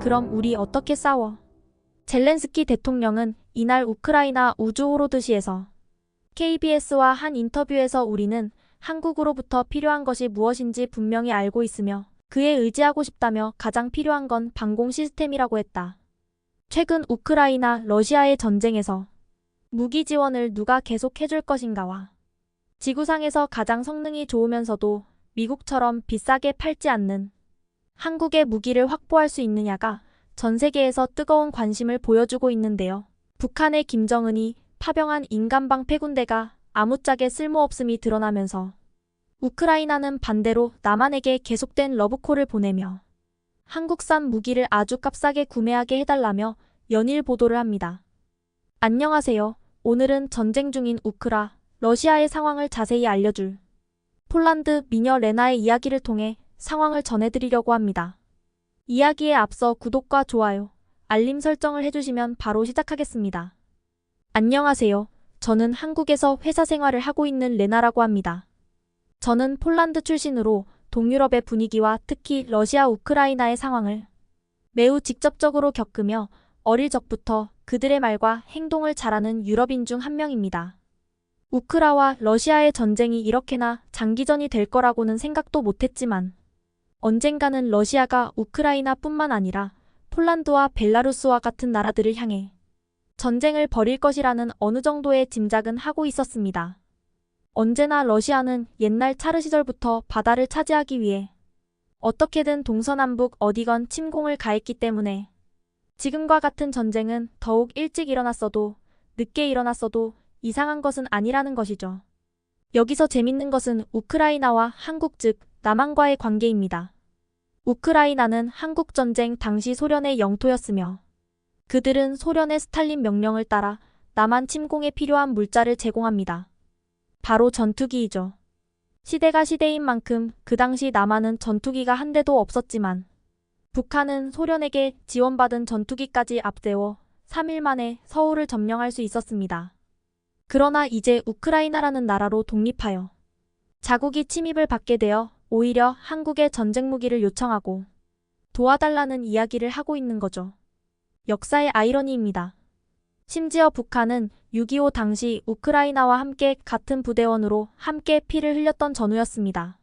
그럼 우리 어떻게 싸워? 젤렌스키 대통령은 이날 우크라이나 우주호로드시에서 KBS와 한 인터뷰에서 우리는 한국으로부터 필요한 것이 무엇인지 분명히 알고 있으며 그에 의지하고 싶다며 가장 필요한 건 방공 시스템이라고 했다. 최근 우크라이나 러시아의 전쟁에서 무기 지원을 누가 계속해줄 것인가와 지구상에서 가장 성능이 좋으면서도 미국처럼 비싸게 팔지 않는 한국의 무기를 확보할 수 있느냐가 전 세계에서 뜨거운 관심을 보여주고 있는데요. 북한의 김정은이 파병한 인간방 패군대가 아무짝에 쓸모없음이 드러나면서 우크라이나는 반대로 남한에게 계속된 러브콜을 보내며 한국산 무기를 아주 값싸게 구매하게 해달라며 연일 보도를 합니다. 안녕하세요. 오늘은 전쟁 중인 러시아의 상황을 자세히 알려줄 폴란드 미녀 레나의 이야기를 통해 상황을 전해드리려고 합니다. 이야기에 앞서 구독과 좋아요, 알림 설정을 해주시면 바로 시작하겠습니다. 안녕하세요. 저는 한국에서 회사 생활을 하고 있는 레나라고 합니다. 저는 폴란드 출신으로 동유럽의 분위기와 특히 러시아 우크라이나의 상황을 매우 직접적으로 겪으며 어릴 적부터 그들의 말과 행동을 잘 아는 유럽인 중 한 명입니다. 우크라와 러시아의 전쟁이 이렇게나 장기전이 될 거라고는 생각도 못했지만 언젠가는 러시아가 우크라이나뿐만 아니라 폴란드와 벨라루스와 같은 나라들을 향해 전쟁을 벌일 것이라는 어느 정도의 짐작은 하고 있었습니다. 언제나 러시아는 옛날 차르 시절부터 바다를 차지하기 위해 어떻게든 동서남북 어디건 침공을 가했기 때문에 지금과 같은 전쟁은 더욱 일찍 일어났어도 늦게 일어났어도 이상한 것은 아니라는 것이죠. 여기서 재밌는 것은 우크라이나와 한국 즉 남한과의 관계입니다. 우크라이나는 한국전쟁 당시 소련의 영토였으며 그들은 소련의 스탈린 명령을 따라 남한 침공에 필요한 물자를 제공합니다. 바로 전투기이죠. 시대가 시대인 만큼 그 당시 남한은 전투기가 한 대도 없었지만 북한은 소련에게 지원받은 전투기까지 앞세워 3일 만에 서울을 점령할 수 있었습니다. 그러나 이제 우크라이나라는 나라로 독립하여 자국이 침입을 받게 되어 오히려 한국에 전쟁 무기를 요청하고 도와달라는 이야기를 하고 있는 거죠. 역사의 아이러니입니다. 심지어 북한은 6.25 당시 우크라이나와 함께 같은 부대원으로 함께 피를 흘렸던 전우였습니다.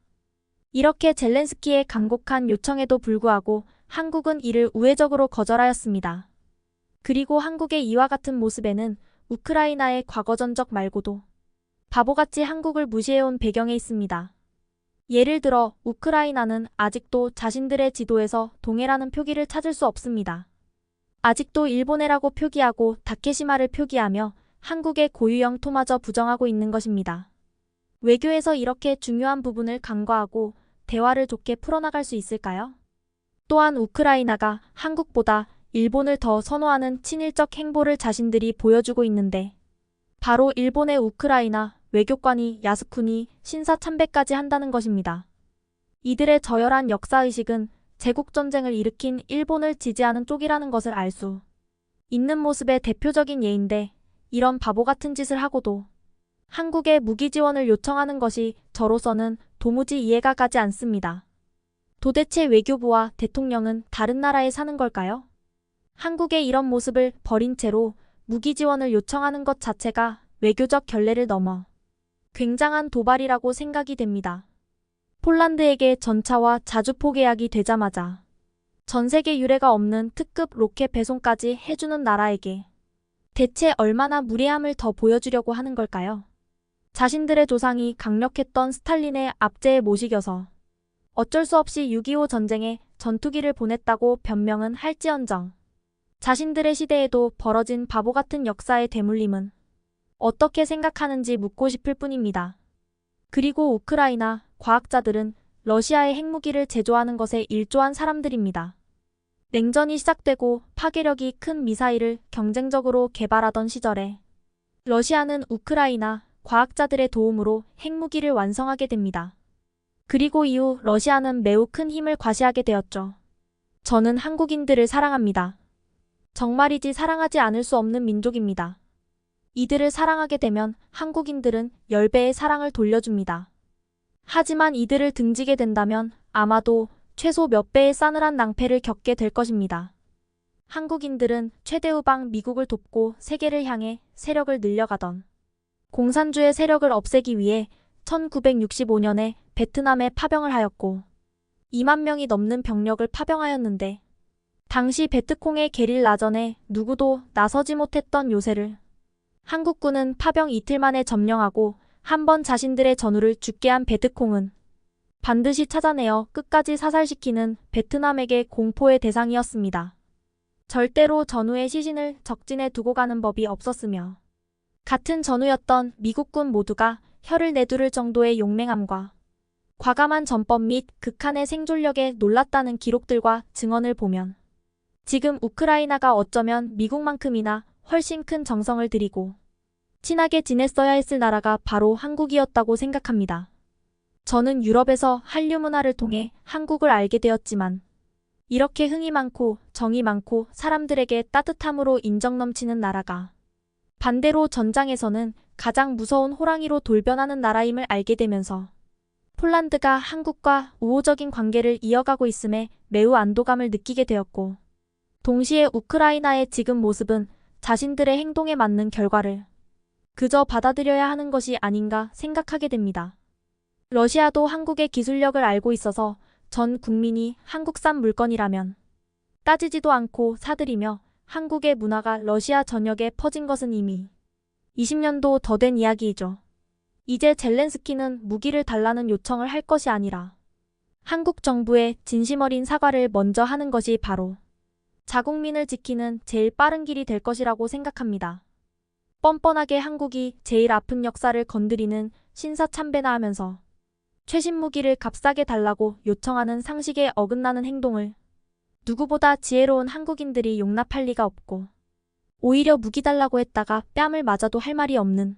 이렇게 젤렌스키의 간곡한 요청에도 불구하고 한국은 이를 우회적으로 거절하였습니다. 그리고 한국의 이와 같은 모습에는 우크라이나의 과거 전적 말고도 바보같이 한국을 무시해온 배경에 있습니다. 예를 들어 우크라이나는 아직도 자신들의 지도에서 동해라는 표기를 찾을 수 없습니다. 아직도 일본해라고 표기하고 다케시마를 표기하며 한국의 고유 영토마저 부정하고 있는 것입니다. 외교에서 이렇게 중요한 부분을 간과하고 대화를 좋게 풀어나갈 수 있을까요? 또한 우크라이나가 한국보다 일본을 더 선호하는 친일적 행보를 자신들이 보여주고 있는데 바로 일본의 우크라이나 외교관이 야스쿠니 신사참배까지 한다는 것입니다. 이들의 저열한 역사의식은 제국전쟁을 일으킨 일본을 지지하는 쪽이라는 것을 알 수 있는 모습의 대표적인 예인데 이런 바보 같은 짓을 하고도 한국에 무기 지원을 요청하는 것이 저로서는 도무지 이해가 가지 않습니다. 도대체 외교부와 대통령은 다른 나라에 사는 걸까요? 한국의 이런 모습을 버린 채로 무기 지원을 요청하는 것 자체가 외교적 결례를 넘어 굉장한 도발이라고 생각이 됩니다. 폴란드에게 전차와 자주포 계약이 되자마자 전 세계 유례가 없는 특급 로켓 배송까지 해주는 나라에게 대체 얼마나 무례함을 더 보여주려고 하는 걸까요? 자신들의 조상이 강력했던 스탈린의 압제에 못 이겨서 어쩔 수 없이 6.25 전쟁에 전투기를 보냈다고 변명은 할지언정 자신들의 시대에도 벌어진 바보 같은 역사의 대물림은 어떻게 생각하는지 묻고 싶을 뿐입니다. 그리고 우크라이나 과학자들은 러시아의 핵무기를 제조하는 것에 일조한 사람들입니다. 냉전이 시작되고 파괴력이 큰 미사일을 경쟁적으로 개발하던 시절에 러시아는 우크라이나 과학자들의 도움으로 핵무기를 완성하게 됩니다. 그리고 이후 러시아는 매우 큰 힘을 과시하게 되었죠. 저는 한국인들을 사랑합니다. 정말이지 사랑하지 않을 수 없는 민족입니다. 이들을 사랑하게 되면 한국인들은 10배의 사랑을 돌려줍니다. 하지만 이들을 등지게 된다면 아마도 최소 몇 배의 싸늘한 낭패를 겪게 될 것입니다. 한국인들은 최대후방 미국을 돕고 세계를 향해 세력을 늘려가던 공산주의 세력을 없애기 위해 1965년에 베트남에 파병을 하였고 2만 명이 넘는 병력을 파병하였는데 당시 베트콩의 게릴라전에 누구도 나서지 못했던 요새를 한국군은 파병 이틀 만에 점령하고 한 번 자신들의 전우를 죽게 한 베트콩은 반드시 찾아내어 끝까지 사살시키는 베트남에게 공포의 대상이었습니다. 절대로 전우의 시신을 적진에 두고 가는 법이 없었으며 같은 전우였던 미국군 모두가 혀를 내두를 정도의 용맹함과 과감한 전법 및 극한의 생존력에 놀랐다는 기록들과 증언을 보면 지금 우크라이나가 어쩌면 미국만큼이나 훨씬 큰 정성을 들이고 친하게 지냈어야 했을 나라가 바로 한국이었다고 생각합니다. 저는 유럽에서 한류 문화를 통해 한국을 알게 되었지만 이렇게 흥이 많고 정이 많고 사람들에게 따뜻함으로 인정 넘치는 나라가 반대로 전장에서는 가장 무서운 호랑이로 돌변하는 나라임을 알게 되면서 폴란드가 한국과 우호적인 관계를 이어가고 있음에 매우 안도감을 느끼게 되었고 동시에 우크라이나의 지금 모습은 자신들의 행동에 맞는 결과를 그저 받아들여야 하는 것이 아닌가 생각하게 됩니다. 러시아도 한국의 기술력을 알고 있어서 전 국민이 한국산 물건이라면 따지지도 않고 사들이며 한국의 문화가 러시아 전역에 퍼진 것은 이미 20년도 더 된 이야기이죠. 이제 젤렌스키는 무기를 달라는 요청을 할 것이 아니라 한국 정부에 진심 어린 사과를 먼저 하는 것이 바로 자국민을 지키는 제일 빠른 길이 될 것이라고 생각합니다. 뻔뻔하게 한국이 제일 아픈 역사를 건드리는 신사참배나 하면서 최신 무기를 값싸게 달라고 요청하는 상식에 어긋나는 행동을 누구보다 지혜로운 한국인들이 용납할 리가 없고 오히려 무기 달라고 했다가 뺨을 맞아도 할 말이 없는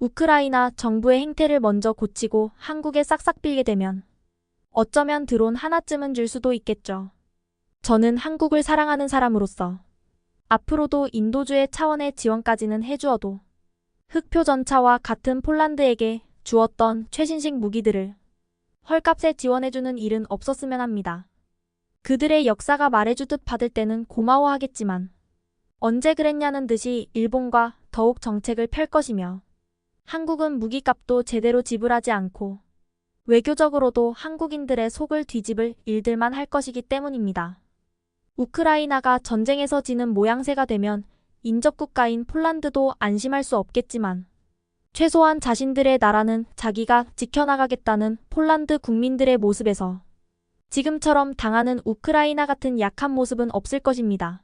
우크라이나 정부의 행태를 먼저 고치고 한국에 싹싹 빌게 되면 어쩌면 드론 하나쯤은 줄 수도 있겠죠. 저는 한국을 사랑하는 사람으로서 앞으로도 인도주의 차원의 지원까지는 해주어도 흑표 전차와 같은 폴란드에게 주었던 최신식 무기들을 헐값에 지원해주는 일은 없었으면 합니다. 그들의 역사가 말해주듯 받을 때는 고마워하겠지만 언제 그랬냐는 듯이 일본과 더욱 정책을 펼 것이며 한국은 무기값도 제대로 지불하지 않고 외교적으로도 한국인들의 속을 뒤집을 일들만 할 것이기 때문입니다. 우크라이나가 전쟁에서 지는 모양새가 되면 인접국가인 폴란드도 안심할 수 없겠지만 최소한 자신들의 나라는 자기가 지켜나가겠다는 폴란드 국민들의 모습에서 지금처럼 당하는 우크라이나 같은 약한 모습은 없을 것입니다.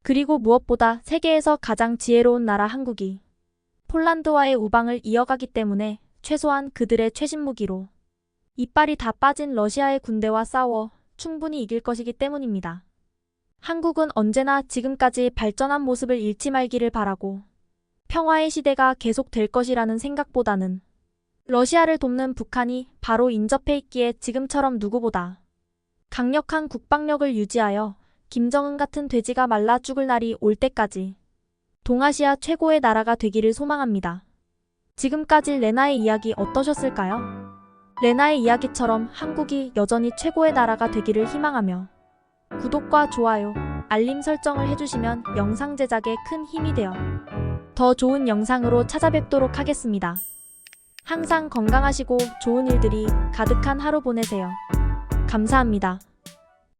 그리고 무엇보다 세계에서 가장 지혜로운 나라 한국이 폴란드와의 우방을 이어가기 때문에 최소한 그들의 최신 무기로 이빨이 다 빠진 러시아의 군대와 싸워 충분히 이길 것이기 때문입니다. 한국은 언제나 지금까지 발전한 모습을 잃지 말기를 바라고 평화의 시대가 계속될 것이라는 생각보다는 러시아를 돕는 북한이 바로 인접해 있기에 지금처럼 누구보다 강력한 국방력을 유지하여 김정은 같은 돼지가 말라 죽을 날이 올 때까지 동아시아 최고의 나라가 되기를 소망합니다. 지금까지 레나의 이야기 어떠셨을까요? 레나의 이야기처럼 한국이 여전히 최고의 나라가 되기를 희망하며 구독과 좋아요, 알림 설정을 해주시면 영상 제작에 큰 힘이 되어 더 좋은 영상으로 찾아뵙도록 하겠습니다. 항상 건강하시고 좋은 일들이 가득한 하루 보내세요. 감사합니다.